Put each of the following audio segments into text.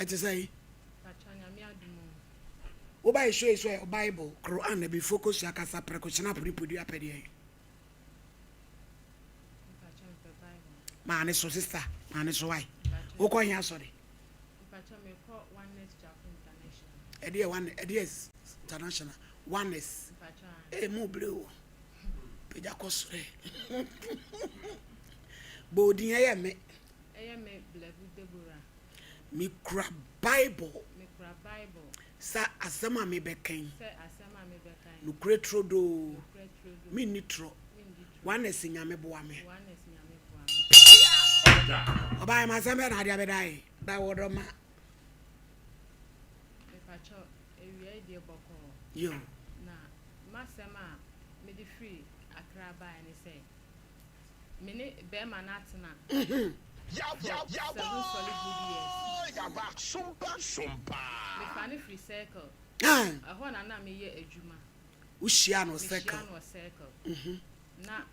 it is say Oba show is where Bible, Quran be focus yakasa precaution prepudu apedi. Man is so sister, man is so why. Oko here sorry. Ideas international. Oneness. Mo blue. Peja kosre. Bodin eye me. Me cra Bible. Sa asema me beken. No kretro do. Me nitro. Oneness nyame boa me. Oba ma sembe na dia bedai. Da wodoma. Yo. Na masema me di free akra ba any say. Me ne be manatna. SOMPA. Me fani free circle. Aho na me ye adwuma. Ushia no circle. Na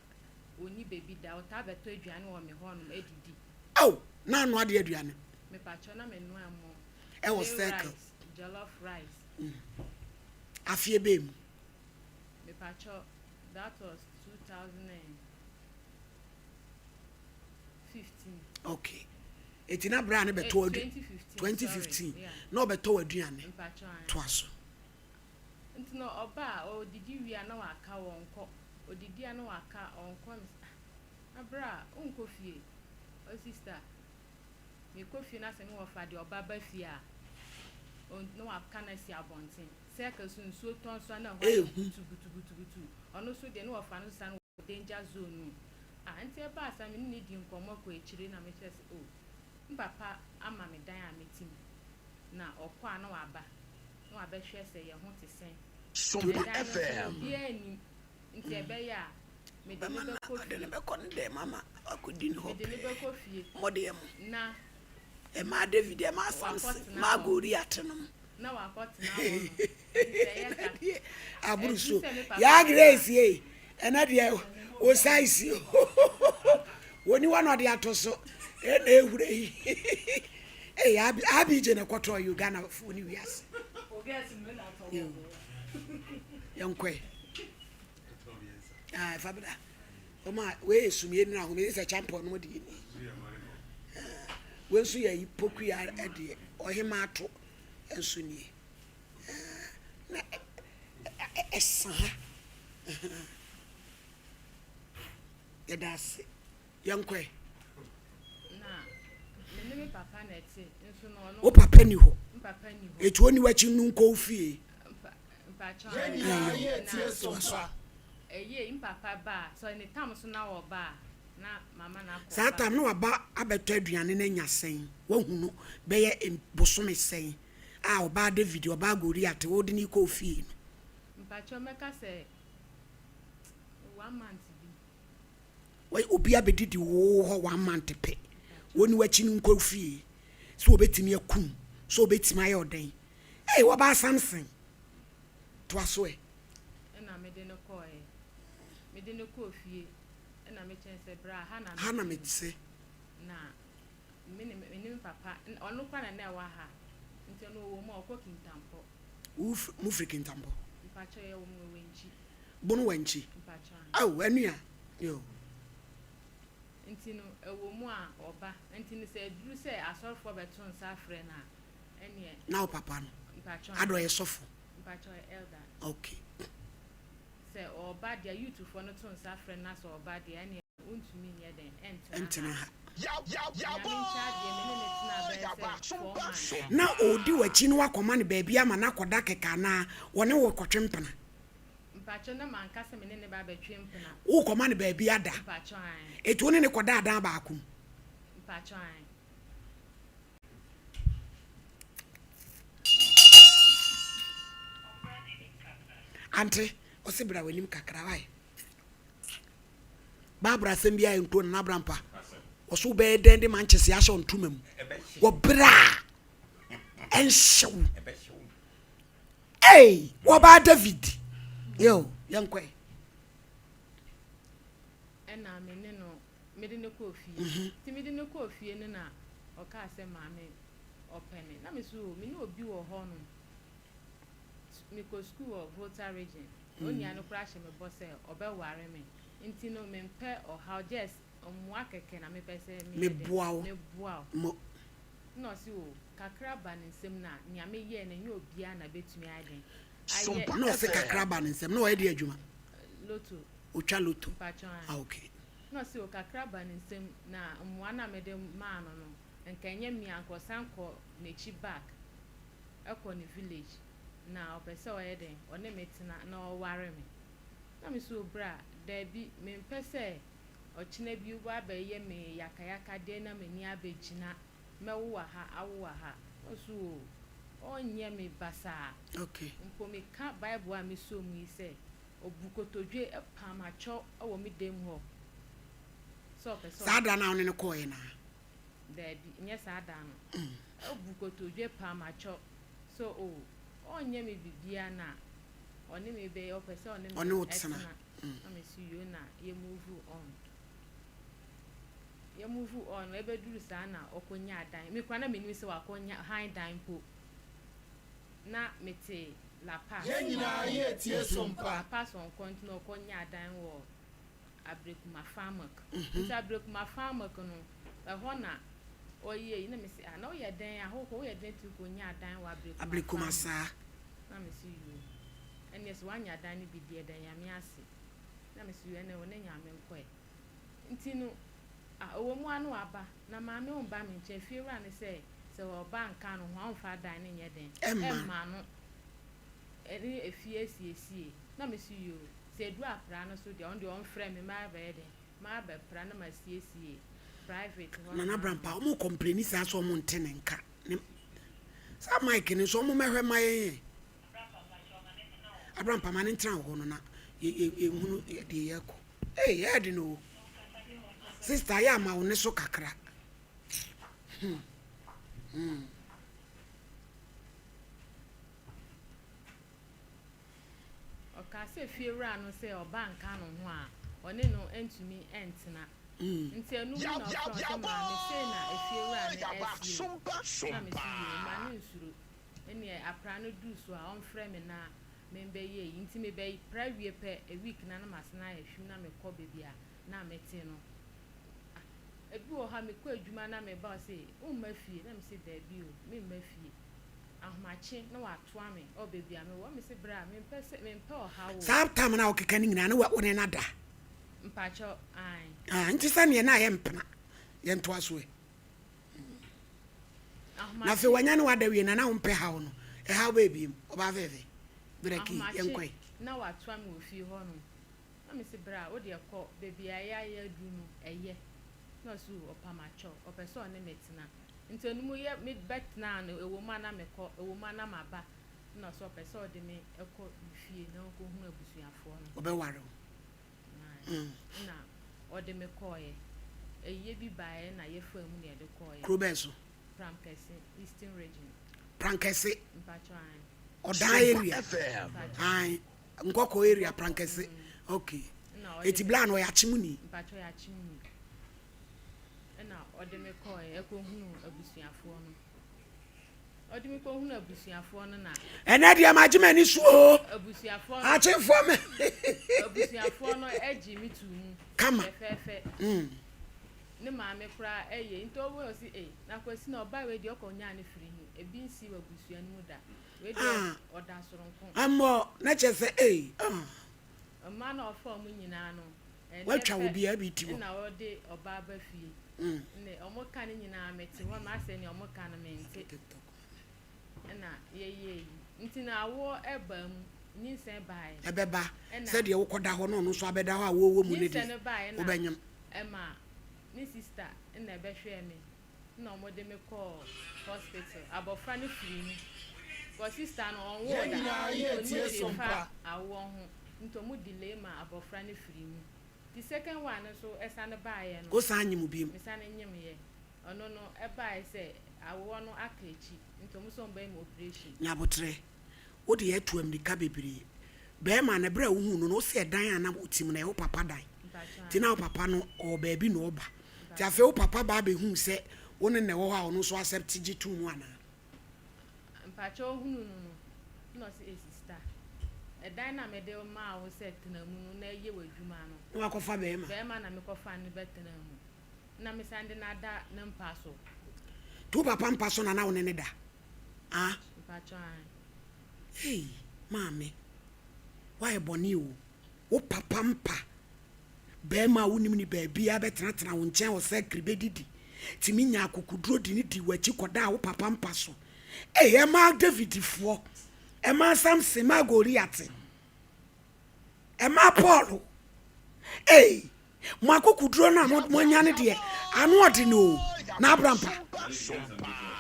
oni baby da o ta beto aduane wo me ho no edidi. Oh, na no ade aduane. Me pacho na me no amo. E was circle. Jollof rice. Afie bem. Me pacho that was 2015. Okay. Etina bra ne beto 2015. No beto aduane. Me pacho. Twaso. Nti no oba o didi wi ana wa aka wonko. Odidi ana wa aka onko. Abra unko fie. O sister. Me ko fie na se me wo fa de oba ba fie a. No aka na si abonten. Circle so nso ton so na ho butu. Ono so de no wo fa no san danger zone. Anti e ba asa me ni di nkomo ko echire na me chese o. Mpapa ama me dan a metim. Na okwa na wa ba. No abehwe se ye ho te sen. SOMPA FM. Ye ni nti ebe ya me de me ko fie. Me ko ne mama akudi no. Me de me ko fie. Modem. Na e ma David e ma Samson ma Goliath no. Na wa kot na wo. Nti ye ka. Aburuso. Ya Grace ye. Ena de o size. Woni wa no de atoso. E na ehura yi. Eh abi je na kwato Uganda fu ni wiase. Yankwe. Fabula. Oma we esumie na ho me se champion no de ni. We nso ya ipoku ya ade ohima ato enso ni. Na esa. Yedase. Yankwe. Na me papa na eti nso no no. O papa ni ho. Papa ni ho. Etu oni wachi nu nko fie. Papa ba so any time so na wo ba na mama na ko sa time no aba abeto aduane na nya sen wahunu be ye bosome sen a oba David oba Goliath wo de ni ko fie mpacho meka se 1 month bi we obi abedidi wo ho 1 month pe woni wachi nu nko fie so obetimi akum so obetimi aye oden wo ba Samson to aso e na me de no ko e me de no ko fie na me chense bra hana me tse na me papa onu kwa na wa ha nti no wo mo okọ kintampo mu frikintampo mpacho ye wo mo wenchi bonu wenchi mpacho aw anua yo nti no ewo mu a oba nti ni se duru se asorfo beto nsa afre na ene na papa no mpacho ado ye sofo mpacho elder okay se oba dia youth for no to nsa afre na so oba dia ene untumi nye den entina ha SOMPA. na odi wachi no akoma ne baabi ama na koda keka na woni wo kotwempena mpacho na mankasa me ne ba betwempena wo koma ne baabi ada mpacho an etu oni ne koda adan ba akum mpacho an ante osibra wanim kakra wai babra sembia enko na brampa oso be dende manchese asho ntumam wo bra enshow wo ba David yo yankwe ena me ne no me de ne ko fie ti me de ne ko fie ne na o ka se maame open na me so me no obi wo ho no me ko school of Volta region oni anu kra hye me boss e obeware me nti no me mpe o how just omwa keke na me pese me boawo mo no si o kakra ba nsem na nya me ye na nya obia na betumi aden SOMPA no se kakra ba nsem no e de adwuma loto otwa loto okay no si o kakra ba nsem na omwa na me de ma no no nkenye mi ankosan ko nechi back ekọ ni village na opese o yeden one metina na o ware me na me so bra da bi me mpese o china bi uba ba ye me yakayaka de na mani abegina mewo ha awo ha so onye me basa okay mpo me ka bible a me so mu ise obukotodwe epamacho awo me dem ho so opese sada na one ne ko ye na da bi nye sada no obukotodwe pamacho so onye me bibia na oni me be opese oni me oni otsena me see you na ye move on ebe duru sa na okonya adan me kwa na me ni se wakonya high dan po na mete la pass ye nyina ye tie SOMPA pass on continue okonya adan wo abrekuma farmak nti abrekuma farmak no e ho na oye na me se na oye dan ahoko oye dan ti konya adan wo abrekuma sa na me see you and yes wanya adan ni bi de dan ya me ase na me see you na wona nya me nkoe nti no owo mu anu aba na ma me umba me nche fiewura ne se oba nka no ho amfa dan ne nye den emma no eri efie siesie na me see you se du apra no so de on frɛ me ma ba de ma ba pra na ma siesie private na na brampa o mo complain sa so mo ntene nka sa mike ni so mo mehwe maye abrampa ma ne ntra ho no na ye hunu de ye ko ye de no sister ya ma woni so kakra oka se fiewura no se oba nka no ho a one no entumi entena nti anu na so ma me se na efiewura ne esi na me si ma ne nsuro eni apra no du so a on frɛ me na me be ye nti me be prawie pe a week na na masena ehwim na me kɔ bebia na mete no ebi wo ha me kɔ adwuma na me ba se o ma fie na me se da bi o me ma fie ahomache na wa to ame o bebia me wo me se bra me mpe o ha wo sa time na o keka ni nyina na wo ne na da mpacho ai nti sa ne na ye mpena ye nto aso e na fe wanya ne wada wie na na wo mpe ha wo no e ha ba ebiem o ba veve breki ye nkoi na wa to ame ofie ho no na me se bra o de kɔ bebia ya du no eye na so opamacho opeso ne metina ntenu mu ye me bet na no ewo ma na mekɔ ewo ma na maba na so opeso de me ekɔ fie na ko hu abusuafo no obeware na ode me kɔye eye bi bae na ye fa mu ne de kɔye krobeso prankese eastern region prankese mpacho an odan area ai nkoko area prankese okay eti bla no ya chimuni mpacho ya chimuni na ode me kɔye ekohunu abusuafo no ode me kohunu abusuafo no na ene dia magime ni suo abusuafo no achefo me abusuafo no eji mi tu mu kama fefe ne maame kura eye nto wo si na kwasi na oba we di okonya ne firi hu ebi nsi wa busua no mu da we di oda soronko amo na chese ma na ofo mu nyina no watwa obi abi ti wo na ode oba ba fie ne omo ka ne nyina meti ho ma se ne omo ka no mente na ye nti na awo eba mu nyinsen bae ebeba se de wo koda ho no no so abeda ho a wo mu ne di wo benyam ema ni sister na ebehwe me na omo de me call hospital abofra ne firi mu ko sister no onwo da ni SOMPA awo ho nto mu delay ma abofra ne firi mu the second one so esa ne bae no go san nyim bi me san nyim ye ono no e bae se awo no akachi nto mu so mba im operation nyabotre wo de atuam ni ka bebiri be ma na bra wo hu no se dan ana otim na wo papa dan ti na wo papa no o ba bi no oba ti afa wo papa ba be hu se wo ne wo ha ono so accept G2 no ana mpacho hunu no se sister e dan na me de ma wo set na mu na ye wadwuma no na wakofa be ma be ma na me kofa ne betena mu na me sande na da na mpa so tu papa mpa so na wo ne da ah mpacho an hey mame why boni o papa mpa be ma wonim ni ba bia betena tena wo nchen wo se kribe didi timi nya akokudro di ni di wachi koda wo papa mpa so eh ma David fo ma Samson ma Goliath ma Paul eh mo akokudro na mo nya ne de anu odi no na abrampa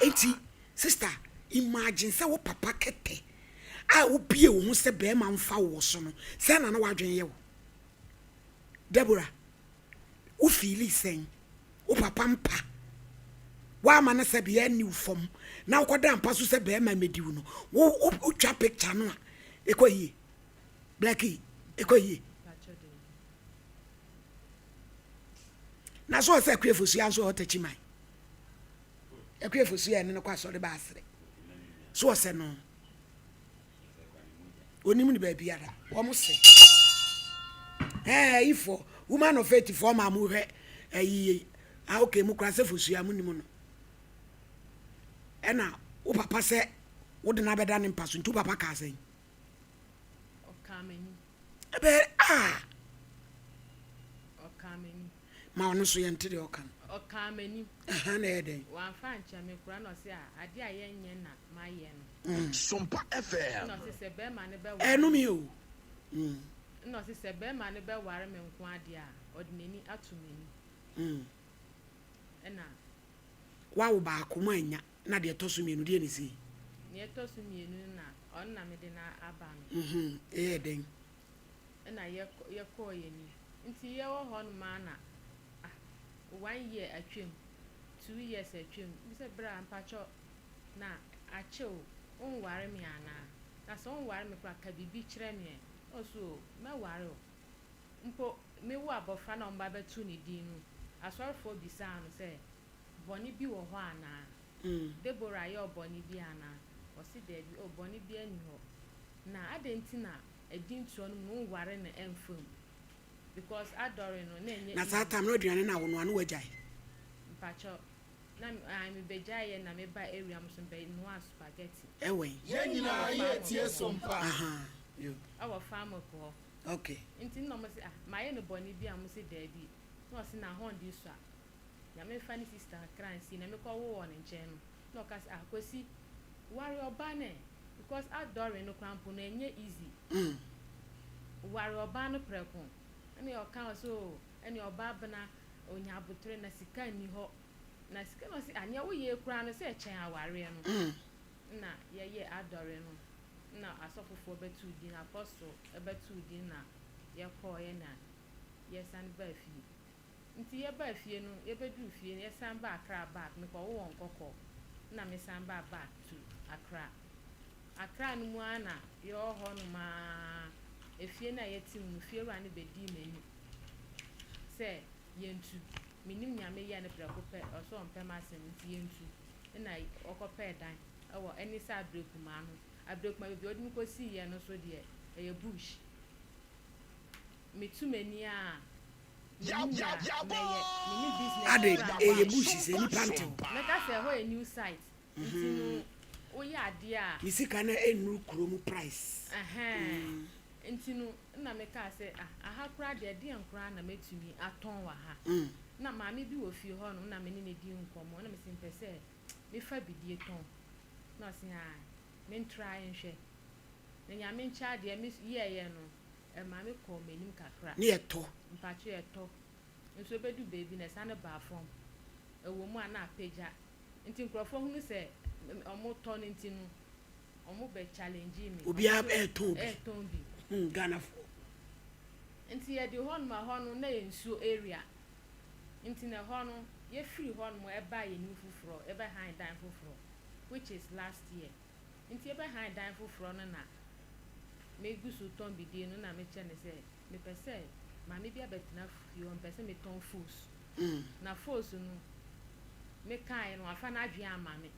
enti sister imagine say wo papa kete a wo bie wo ho se be ma mfa wo so no se na na wadwen ye wo Deborah wo feel sen wo papa mpa wa ma na se be ani ufom na wo koda mpa so se be ma mediu no wo twa picture no a ekoyi Blackie ekoyi na so se kwefosu anso otachi mai ekwefosu ya ne no kwa so de ba asre so se no onim ni ba biara wo mo se ifo woman of faith for ma mu hwe ayi okay mu kra se fosu ya mu nim no ena wo papa se wo de na beda ne mpaso ntu papa ka sen o kameni ebe o kameni ma ono so ye ntide o kan o kameni na eden wa fa ncha me kura no se ade a ye nye na ma ye no SOMPA FM no se be ma ne be enu mi o no se be ma ne be ware me nko ade a odinani atumeni ena wa wo ba akoma anya na de toso mienu de nisi ne toso mienu na on na me de na aba no eden ena ye ko ye ni nti ye wo ho no ma na 1 year atwem 2 years atwem bi se bra mpacho na achew on ware me ana na so on ware me kwa ka bibi kire me oso me ware o mpo me wo abofa na omba betu ni din no asorfo bisa no se boni bi wo ho ana Deborah ye oboni bi ana o si de bi oboni bi ani ho na adenti na edin tuo no mo ware na emfam because adore no na enye na sa tam no aduane na wo no anu wajai mpacho na me bejaye na me ba area mo so be no spaghetti ewe Yenina ye tie SOMPA yo awo farm ko okay nti no mo se ma ye no boni bi am se da bi no se na hon di so a ya me fa ni sister kransi na me ko wo ne nche no no ka se akosi wari oba ne because adore no krampo na enye easy wari oba no preko ani o kan so ani oba bana onya abutre na sika ni ho na sika no se anya wo ye kura no se echen aware no na ye adore no na asofofo betu di na apostle betu di na ye ko ye na ye san ba fie nti ye ba fie no ye bedu fie ye san ba Accra back me ko wo nkoko na me san ba back to Accra no mu ana ye ho no ma efie na ye tim no fie ru ani bedi mani se yentu minim nyame ye ne preko pe oso ompe masem nti yentu na okope dan ewo eni sa abrekuma no abrekuma bi odi ko si ye no so de e bush mitumani a mini business ade e bush se ni panto meka se ho a new site nti no oye ade a mi sika na enu krom price nti no na meka se aha kura de ankura na metumi aton wa ha na maami bi wo fie ho no na me ne di nkomo na me simpese me fa bidie ton na se me try nhwe na nya me ncha de me ye no maami ko menim kakra ne eto mpacho eto nso bedu baby na sa ne ba form ewo mu ana apeja nti nkrofo hunu se omo ton nti no omo be challenge me obi eto bi Ghana for nti ye di hon ma hon na ye nsuo area nti na hon ye free hon mo e ba ye ni fufuro e ba han dan fufuro which is last year nti e ba han dan fufuro no na me gusu ton bi di no na me che ne se me pese ma me bia betina fie on pese me ton fools na fools no me kai no afa na adwe ama me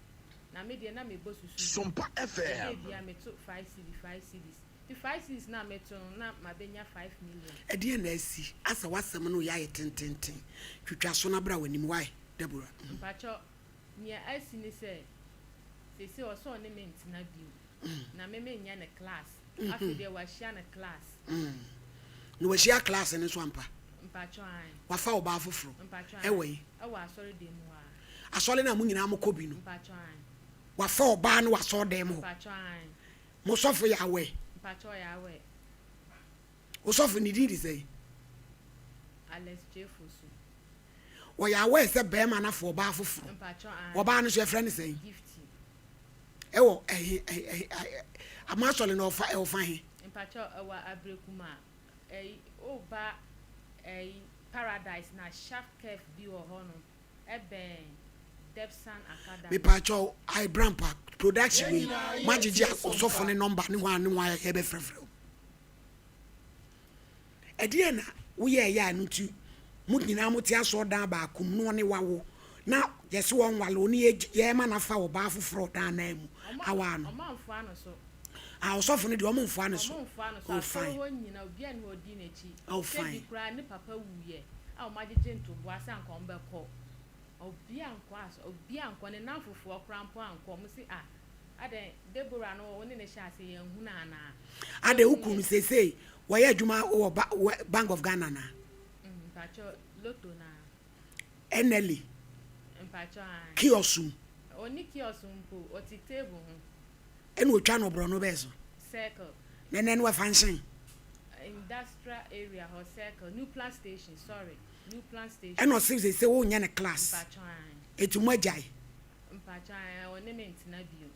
na me de na me bosu su SOMPA FM bia me to 5 cedis the 5 cedis na me to na ma benya 5 million e de na asi asa wasem no ya yetententen twitwa so na bra wanim why Deborah mpacho nia asi ni se o so ne me ntina bi na me nya ne class afi de wa hia ne class no wa hia class ne so ampa mpacho an wafa oba afoforo mpacho an ewe wa asori de mu a asole na mu nyina amokobi no mpacho an wafa oba no waso dem ho mpacho an mo sofo ya we mpacho ya we o sofo ni di say Alex Jeffosu o ya we se be ma na fo oba afoforo mpacho an oba no so friend say gifty ewo amasole no ofa he mpacho wa abrekuma oba paradise na sharp curve bi wo ho no ebe Depsan Academy me pacho I brampa production we magigi osofo ne number ne hwa e be frefre e na wo ye ya no tu mu nyina mo ti aso dan ba akum no ne wawo na yesi won walo ni ye ma na fa wo ba foforo dan na mu awa no omanfo ano so osofo ne de omanfo ano so oh fine ho nyina obi an ho di na chi fine kura ne papa wuye a o magigi ntobo asa nka on be ko obi anko ne nanfofo krampo anko mo si ade Deborah no woni ne sha ase yan hu na na ade hukum sese wo ya adwuma wo Bank of Ghana na mpacho loto na eneli mpacho an kiosum oni kiosum po oti table ho enu otwa no bro no bezo circle nene no function industrial area or circle new plant station new plant station eno se wo nya ne class mpacho an etumo ajai mpacho an oni mentina bio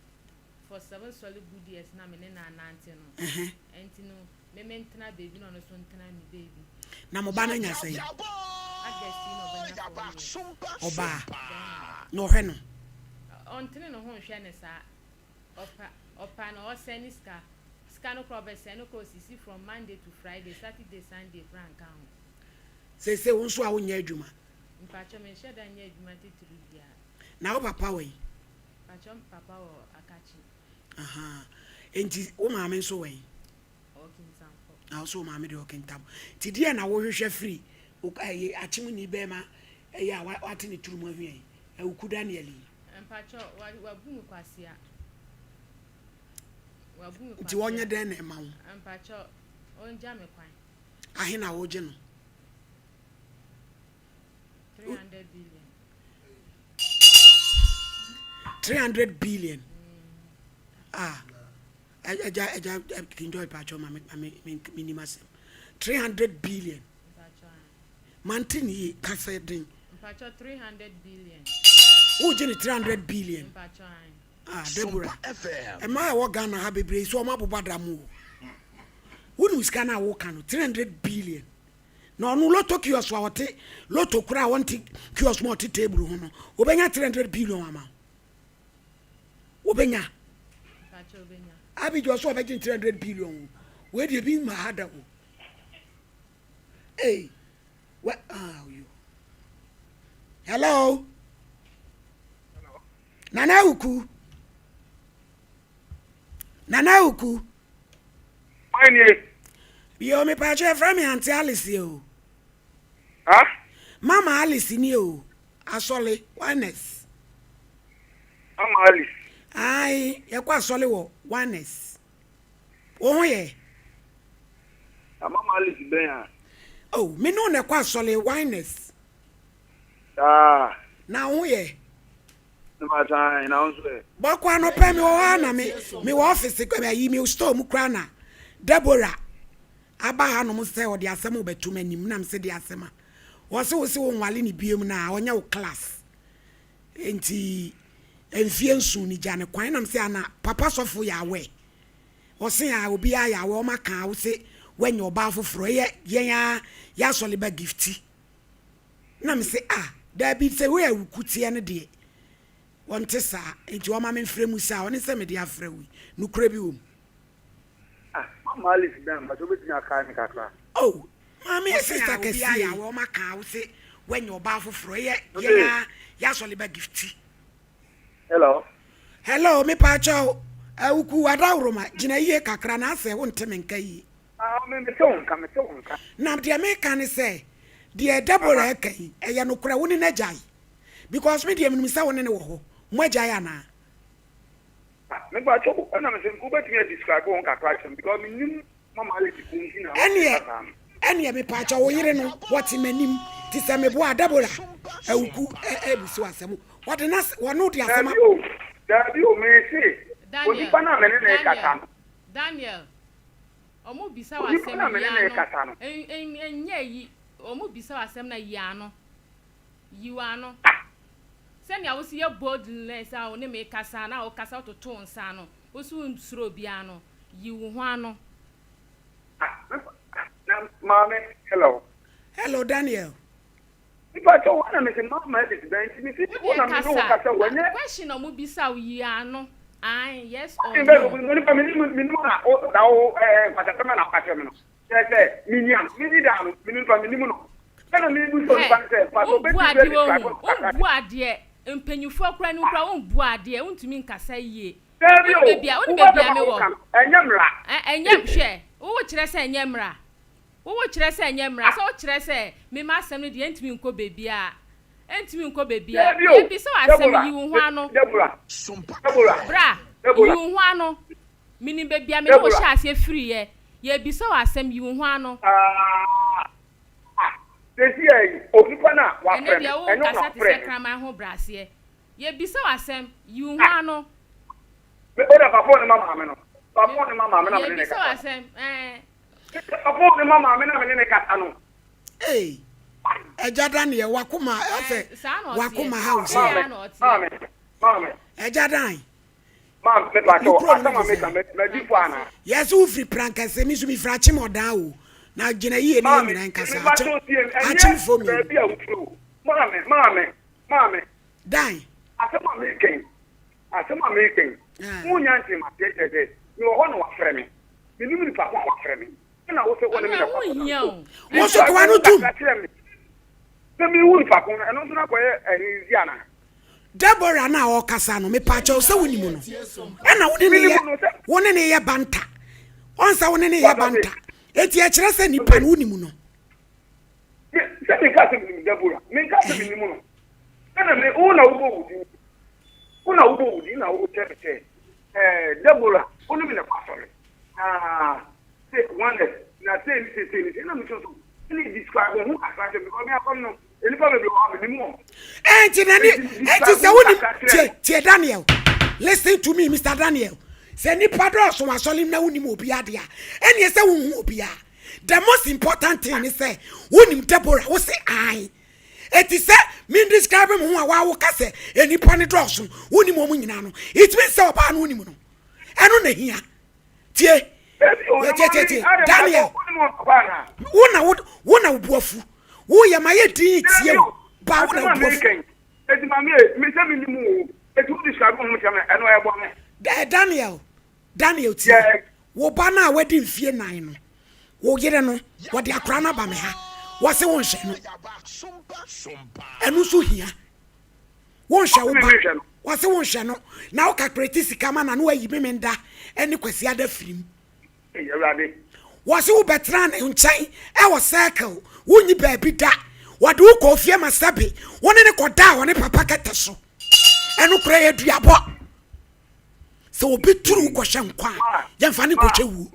for 7 solid good years na me na nante no enti no me mentina baby no so ntina mi baby na mo ba na nya sei agesti no banya oba no hwe no ontene no ho hwe ne sa opa no o send ska no crop send no ko sisi from Monday to Friday Saturday Sunday frank am se won so a wo nya adwuma mpacho me sheda nya adwuma titiri bia na wo papa we mpacho papa wo akachi enti wo maame so we okintampo na so maame de okintam ti die na wo hwehwe free o aye achim ni be ma ya wate ne turumu ahwe e wuku Daniel mpacho wa bumu kwasia ti wonye den na ma wo mpacho onja me kwan ahe na wo je no 300 billion 300 billion eja enjoy pacho ma minimum 300 billion mpacho mantini kasedin mpacho 300 billion wo je ni 300 billion mpacho Deborah FM e ma wo Ghana ha bebre so ma bobada mu wonu sika na wo kan 300 billion no no loto kiosk wa wote loto kura wonti kiosk mo ti table ho no obenya 300 billion ama obenya mpacho obenya abi jo so obenya 300 billion we dey be ma hada wo hey what are you hello nana uku Fine. Yo me pa che from Auntie Alice o. Huh? Mama Alice ni o. Asole oneness. Mama Alice. Ai, ye kwa asole wo oneness. O ye. Mama Alice ben. Oh, me no na kwa asole oneness. Na o ye. No time na onso. Bokwa no pe me o na me wo office ko be yi me store mu kra na. Deborah aba ha no mo se o de asem obetum anim na me se de asema wo se wo nwale ni biem na onya wo class enti enfie nsu ni jane kwan na me se ana papa sofo ya we wo se ya obi ya we o maka wo se wanya oba foforo ye ya sole ba gifti na me se da bi se we awukutie ne de wonte sa enti wo ma me mfrɛ mu sa woni se me de afrɛ wi nukura bi wo Mama Alice ben, but obeti na kai kakra. Oh, mami sister kesi ya wo maka wo se wanya oba foforo ye ya sole ba gifti. Hello. hello me pacho uku wadawroma gina ye kakra na ase wonte menka yi me so na de me kan say de Deborah kai eye no kura woni na jai because me de me say woni ne wo ho mo jai ana me ba cho na me say ku betimi describe on kakra because me nim mama ale ti kun hina ene me pacho wo yire no what manim ti say me bo Deborah uku ebiso asem what na wono de asem Daddy, me say. Daniel. Omo bisa wa asem ya. Enye yi. Omo bisa wa asem na ya no. Yiwa no. Se nya wo si ye boldness a one me kasa na o kasa to nsa no. Wo su nsuro bia no. Yiwu ho ano. Mama, hello. Hello Daniel. But I want to make a mama edit. Question omo bisa wi ano. Ai yes or no. Mpenyufo akura ni ukura onbu ade untumi nkasa yie. Baby me wo. Enyemra. Enyem hwe. Wo kire se enyemra. Wo kire se enyemra. So kire se me ma asem ne de ntumi nko baby a. Ntumi nko baby a. E bi so asem yi wo ho ano. Bra. Yi wo ho ano. Mini baby a me no hye ase free ye. Ye bi so asem yi wo ho ano. Desi ai okipa na wa frem. Enyo na frem. Kraman ho brase. Ye bi so asem yi wo ho ano. Me ora pa phone mama me no. Pa phone mama me na me ne ka. Ye bi so asem Pa phone mama me na me ne ka no. Eh. Eja Daniel wakuma ose. Wakuma house. Mama. Eja Dan. Mama me pa to asama me ka me di fo ana. Yes u free prank se mi so mi fra chimo dan o. Na gina yie ni mi ran kasa. Achim for me. Mama. Dan. Asama me ken. Munya nti ma tete. Mi wo hono wa frɛ me. Mi nim ni pa kwa frɛ me. Na wo se wona me da. Wo so kwa no tum. Se mi wu pa kwa eno so na koye ezi ana. Deborah na o kasa no me pa cho se woni mu no. E na woni ne ye banta. Onsa woni ne ye banta. Eti e kire se nipa no woni mu no. Se mi ka se mi Deborah. Mi ka se mi mu no. Na me una ubo udi na ubo tete. Deborah, onu mi na pastor. Say one na say na mi so please describe who attract me because me come no elipa be o me mu. Enti se woni tie Daniel. Listen to me Mr. Daniel. Se nipa do so asoli na woni mo obi ade a. Eni se wo obi a. The most important thing is say woni Deborah wo say ai. Eti se me describe me ho a wa wo ka se enipa ne do so woni mo nyina no. It means say oba no woni mo no. Eno na hia. Tie Daniel, wona ubuafu. Wo ya maye din tie o. Ba wona ubuafu. Eti mami, me se mi nimu. Eti wo describe mo chama eno e bo me. Daniel tie. Wo ba na wedi mfie nan no. Wo yire no, wo de akra na ba me ha. Wo se won hye no. Enu so hia. Won hye wo ba. Wo se won hye no. Na wo ka create sikama na no ayi me menda. Eni kwasi ada firim. Was you betran in chain? I was circle. Wouldn't you baby da? What do you call fear my sabi? One in a quota, one in papa catasso. And no pray at your bot. So be true question. Young Fanny Cochu.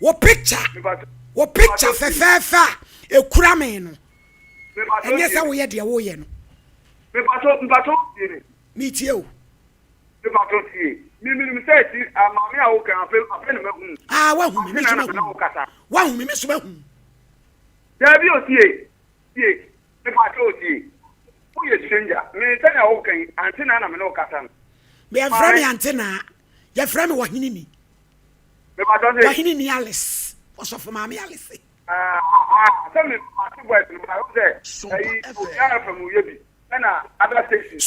What picture? What picture for fair? A cramming. And yes, I will get the away. Meet you. Me say mama a wo kan afen me hu. Wa hu me so hu. Ya bi o tie. Me pa to tie. Who is stranger? Me say na wo kan antina na me no kasa. Me afra me antina. Ya fra me wahini ni. Me pa to say wahini ni Alice. Oso for mama Alice. Tell me party boy me ba say o ya from we bi. Na other station.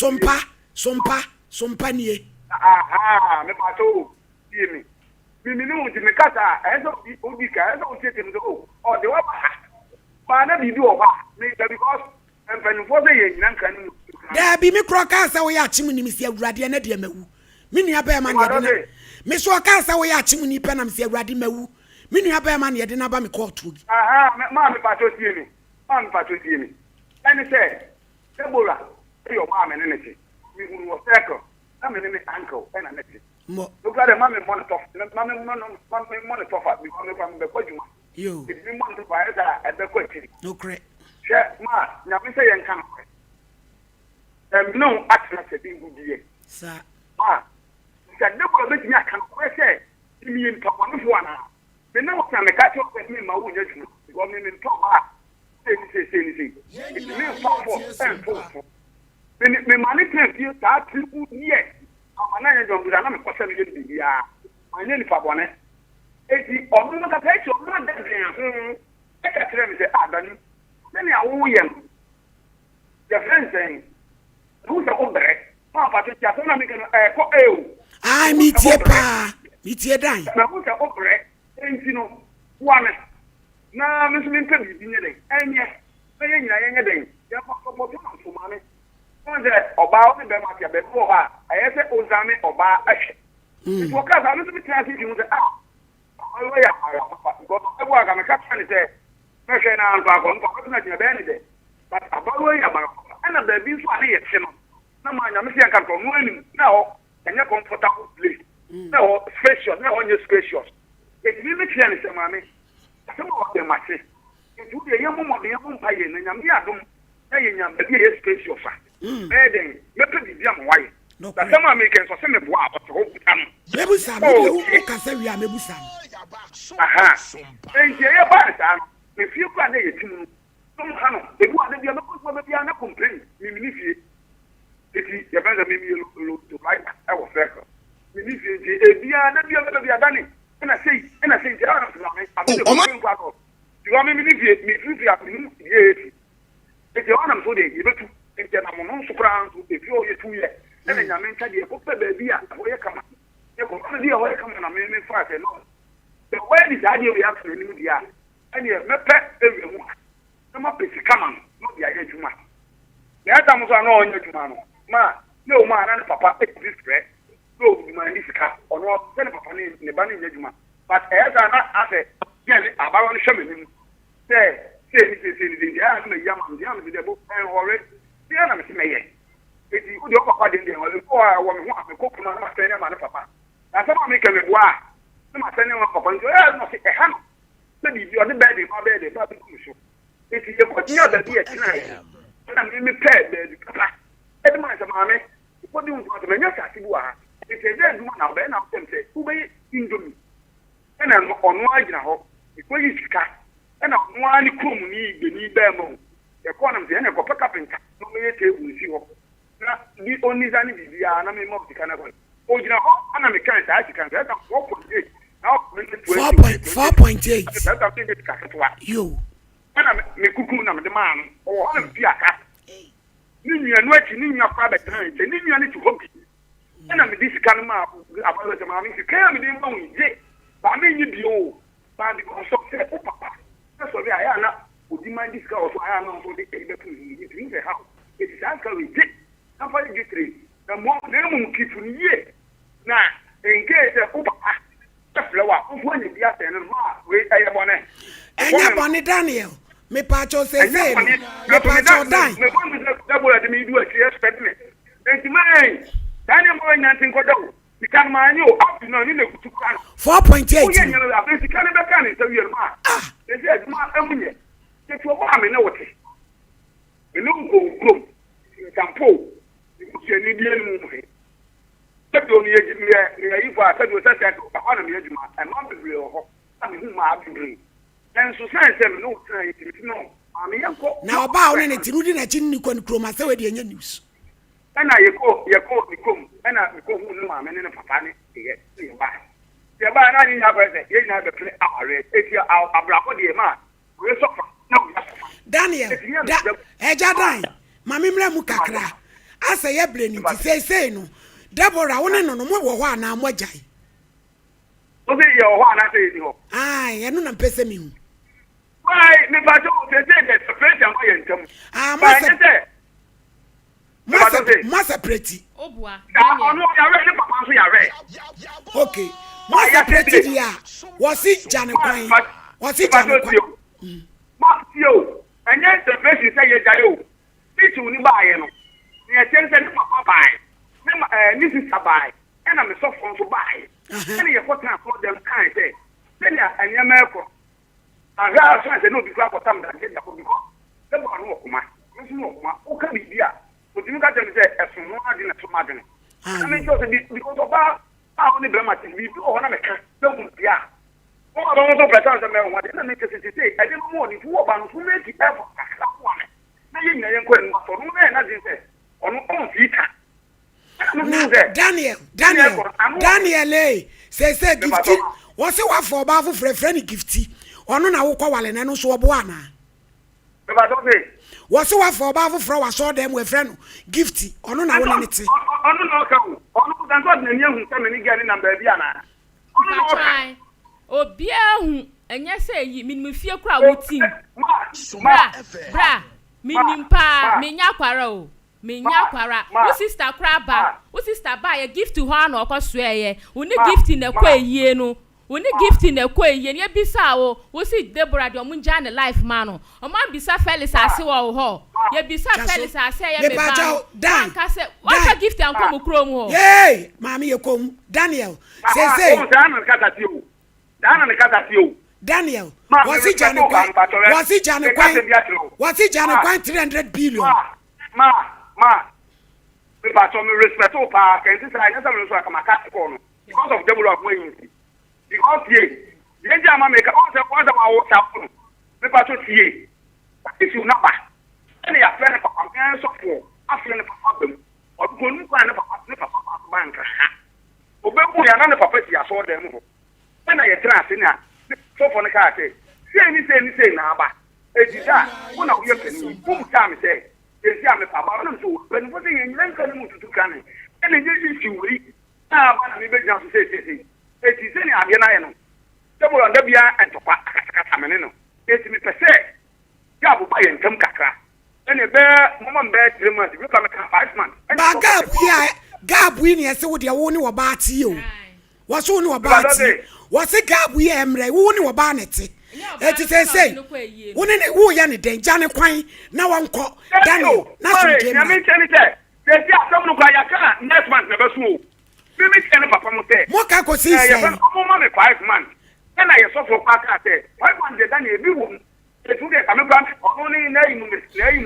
Sompa nie. Me pato see me. Me no ti me kasa enso obi ka enso o tie me o de wa ba. Ba na bi do ba. Me because mpanimfo se ye nyina nka no da bi me kro ka sa wo ya chim ni misi awurade na de mawu me nua ba ma ne de na me so ka sa wo ya chim ni pe na misi awurade mawu me nua ba ma ne de na ba me court gi aha ma me pato tie ni ma me pato tie ni eni se Ebola e yo ma me ne ne mi hunu wo circle na me ne uncle e na ne mo look at the mama monitor monitor fa mi ko me kwa me ko juma yo mi monitor fa e da e be ko tiri no kre she ma nya me se yen kan no atra se bi gudie sa ma se Ebola be timi aka ko se mi yin to ko fo ana me na wo kan me ka cho ko mi ma wo nya juma ko mi to ba se mi fo me mani te ta tribu nie amana nya jombu na me kwasa me yedi bia anya ni fa bone eti omo no ka pe cho no da de e ka tere me se adani na ni awu yem the friend saying who the obre ma pa te ya so na me ke ko ai mi tie pa mi tie dan na who the obre enti no wane na me so me nka bi nye den enye me ye nyina ye nye den ya ko to so ma me on the oba o be ma ti be ko ha aye se ozame oba ahwe it wo ka za no so me try to say ayo ya ara papa go e wo aga me ka try say me hwe na an pa ko ko na ti be ni de but abawo ya ba ana da bi so ale ye che no na ma nya me se kan to no anim na ho enye comfortable place na ho spacious na ho nye spacious e ti me try ni se ma me se mo wa de ma se e tu de ye mo mo de ye mo pa ye na nya me adum na ye nya be ye spacious fa Eden, me pe di am why. Da sama me ken so se me boa ato ho kuta no. mebusa me hu ka sa wi a mebusa Aha. Enje ye ba ta me fie kwa na ye timu. Tum ha no, e bu ade bia me ko be bia na complain. Mi ni fie. Eti ye ba za me mi lo to like I was circle. Mi ni fie je e bia na bia me bia dani. Na sei je ana so na me. Am kwa ko. Ti wa me ni fie, mi fie a mi ni ye. Eti ona me so de ye betu. Enti na mo no so kra nso e fie o ye 2 years. Na nya me nka de ko pe ba bia ho ye kama. Ye ko na dia ho ye kama na me fa se no. The way this idea we have to renew the air. And you me pe every one. No ma pe kama no dia ye juma. Na ata mo so na onye juma no. Ma no ma na papa e this threat. No juma ni sika. Ono se ne papa ni ba ni juma. But e za na ase ye abawo no hwe me ni. Say ni dia na yama dia me de bo en hore. Dia na me se meye. Eti udi o papa de ndi ho ko wo me ho akoko na ma se ne ma na papa. Na se ma me ke me boa. Na ma se ne ma papa njo no se e ha no. Se bi o de bed ma bed ba bi ku so. Eti e ko nya da bi e kina. Na me pe bed papa. E de ma se ma me. Ko di un ko me nya sa ti bua. Eti e de ma na be na tem se. U be indomi. E na ono agina ho. E ko yi sika. E na ono ani krom ni igbe ni be mo. E ko na me se ne ko paka pinka. No me ye tebu si ho. Na di onizani bibia na me mo sika na ko. Ojina ho ana me kan sa sika ka ko ko de. Now 4.8 That's a bit kakatwa. yo Ana me kuku na me de man. O ana me aka. Ni nua no achi ni nua kwa betan je ni nua ni tu hobi. Ana me disika no ma abalo de ma me sika me de ma unje. Ba me nyi bio. Ba di ko so se o papa. Na so bi aya na odi man disika o so aya na so de e be pu ni ni se ha. It is anka we je. Na fa di tre. Na mo na mu kitu ni ye. Na en case o papa flower when you are saying ma we aye bone enya bone Daniel me pa cho se me pa cho dan me bon me double at me do a expect me enti man Daniel mo nya tin ko dawo mi kan ma nyo up no ni le kutu kan 4.8 o ye nya la be kan be kan se wi ma e se ma amunye se to ba me na wote me no go tampo se ni die mu he Tado ni ye fa tado sa sa ko ana me adwuma e ma bebre ho ami hu ma bebre en so san se me no tran yi no ma me yanko na oba one ne tinudi na chin ni ko ni kroma se we de nya news ana ye ko ni kom ana me ko hu no ma me ne papa ne ye ba na ni nya ba se ye nya be play aware eti abrako de ma we so fa na we Daniel eja dan ma me mra mu kakra asa ye bre ni ti sei no Deborah wona no mo wo ho ana mo agyan o se ye ho ana se ni ho ai enu na pese mi hu o Why, me bajo they say that separate am I entam. Masa pretty. Obua. Ono ya re ni papa so ya re. Okay. Masa pretty dia. Was it Jane Kwan? Was it Jane Kwan? Matio. Enye separate say ye jayo. Pichu ni ba ye no. Ni etense ni papa bai. Ni sister bai. Na me so fon so bai. Na ye ko transfer dem kan say. Senya enye meko. Aha so say no bi kwa kotam da get da ko bi ko. Se bo no kuma. No kuma. O ka bi dia. O ti mi ka tell me say esun no adi na so madene. I mean just because of that only dramatic we do ona me ka. No kun dia. O ba no so pretend say me won na me ke say I dey mo ni fu oba no fu make it effort kakra ko ame. Na ye nya ye ko en so no na na say ono on fita. Daniel, say gifty. Was it what for bafu for a friend gifty? Or no, na wukwa wale na no so obuana. Was it what for bafu for was saw them with friend gifty? Or no, na wona niti. Ono no ka wo. Ono dan so na nya hu ka me ni gari na ba bia na. Ono no ka. Obia hu enya say yi minimum fie kura wuti. Bra. Minimpa menya kwara o. Menya kwara. Wo sister kura ba. Wo sister ba ye gift ho na okoso ye. Wo ni gift na kwa yie no. Wo ni gift na kwa yie. Ye bisa wo si Deborah de omu nja ne life man no. O man bisa Felix ase wo ho. Ye bisa Felix ase ye be ba. Anka se what gift anko mo kro mu ho. Hey, mami ye kom Daniel. Say. Dana ne kata ti o. Daniel, was it Jane Kwan? Was it Jane Kwan? Was it Jane Kwan 300 billion? Ma. Me ba to me respect o pa can say I just am so akamaka ko no. Because of Deborah of Wayne. Because ye jama make all the ones that wa tap. Me ba to tie. If you number. Any ya friend papa can so for. Afre papa bem. O go nu kwa ne papa bank ha. Obeku ya na papa ti aso dem ho. Na ye tra ase na so for ne ka say. Say na aba. Ejida, wo na wo ye peni. Wo time say. Esi ame papa na so. Peni fo say yen nka ne mututu kan. Ene je isi wuri. Na aba na me be jan so say. Eti se ni ade na ye no. Tebo nda bia entopa kata mene no. Eti me pese. Ya bo ba ye ntam kakra. Ene be mama mbe 3 months, we come ka 5 months. Ba gap wi ni ese wo de wo ni wo ba ti o. Wo so ni wo ba ti. Wo se gap wi emre wo ni wo ba nete. Eti say wo ni wo ya ne den Jane Kwan na wonko Daniel na so je na me tell say si asem no kwa ya ka next month na be so o. Me tell papa mo say mo ka ko si say mo ma me 5 months. Na ye so for pa ka say 5 months de Daniel bi wo. Etu de ka me gba o ni na yi mu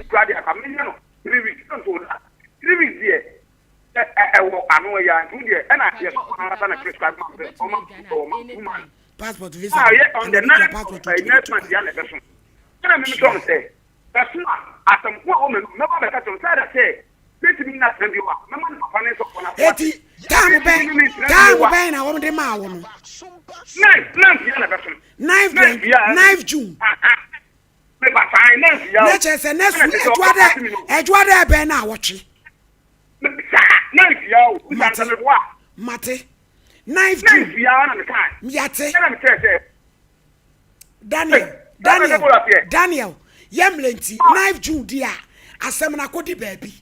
kwa de ka me no 3 weeks so na 3 weeks here. Wo anu ya ntu de na ye so na na Christmas month o ma passport visa. Yeah, on the next month, yeah, person. And me come say, that's not. As some woman, never better to say, let me not send you up. My man, finance of one. Eti, time ben na wo de ma wo no. Knife June. Me ba finance ya. Na che se next edwade ben na wo twe. Knife ya, we can tell me Mate. Knife June. Yate. Daniel. Yemlenti. Knife June dia. Asem na kodi baby.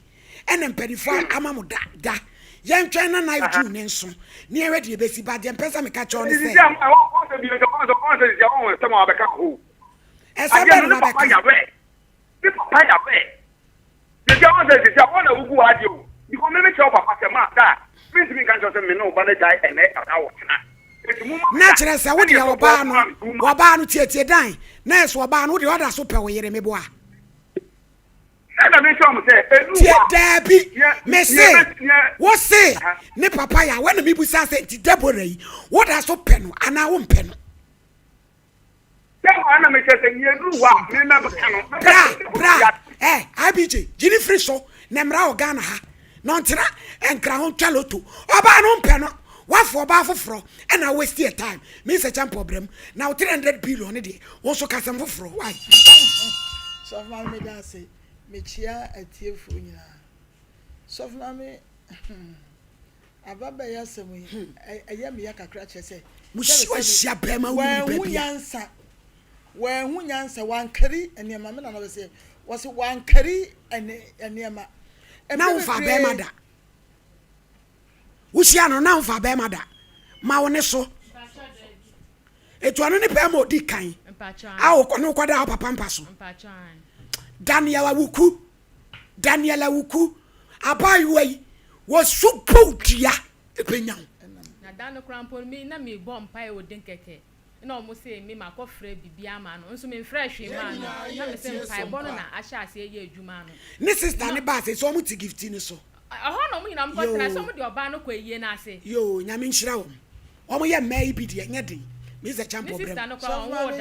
Ene mpedifo amamu da. Yen twen na Knife June nso. Ne ewe de besi ba de mpesa me ka cho ne se. Esa be na be ka. Papa ya be. The jama say say wona ugu aje o. Because me tell papa say ma da. Please me can just me no ba na die ene awo na. Na chere se wo de oba no tietie dan. Na eso oba no wo de oda so pe wo yere me bo a. Na me show me say edu Debbie. Me say what say ne papa ya when me busa say ti Deborah yi wo da so pe no ana wo mpe no. Ana me say edu wa me na be kan. Bra. IBJ jini free so na mra o Ghana ha. No ntira enkra ho twaloto oba no mpe no wafo oba foforo e na waste your time me say champ problem now 300 billion de won so kasam foforo why so man me da say me chia atiefo nyina so na me ababa ya semu eya me ya kakra che say mushi wa shia bema wu yansa when who nyansa wan carry and your mamma and I say was one carry and near ma now for bemada Usiano now for bemada ma wone so etuano ne pemo di kan a wo kono kwada papa mpaso Daniela wuku abayi was so podia epenya na dan krampo mi na me bom pai odin keke na omo say me makofre bibia ma no nso me fresh ma no na me say pai bono na ahya ase ye adwuma no ne sister ne ba say so omo ti gift ni so ho no mo nyina mo kotra so mo de oba no kwa yie na ase yo nyame nhyira wo omo ye mai bi de enye den me ze champo brem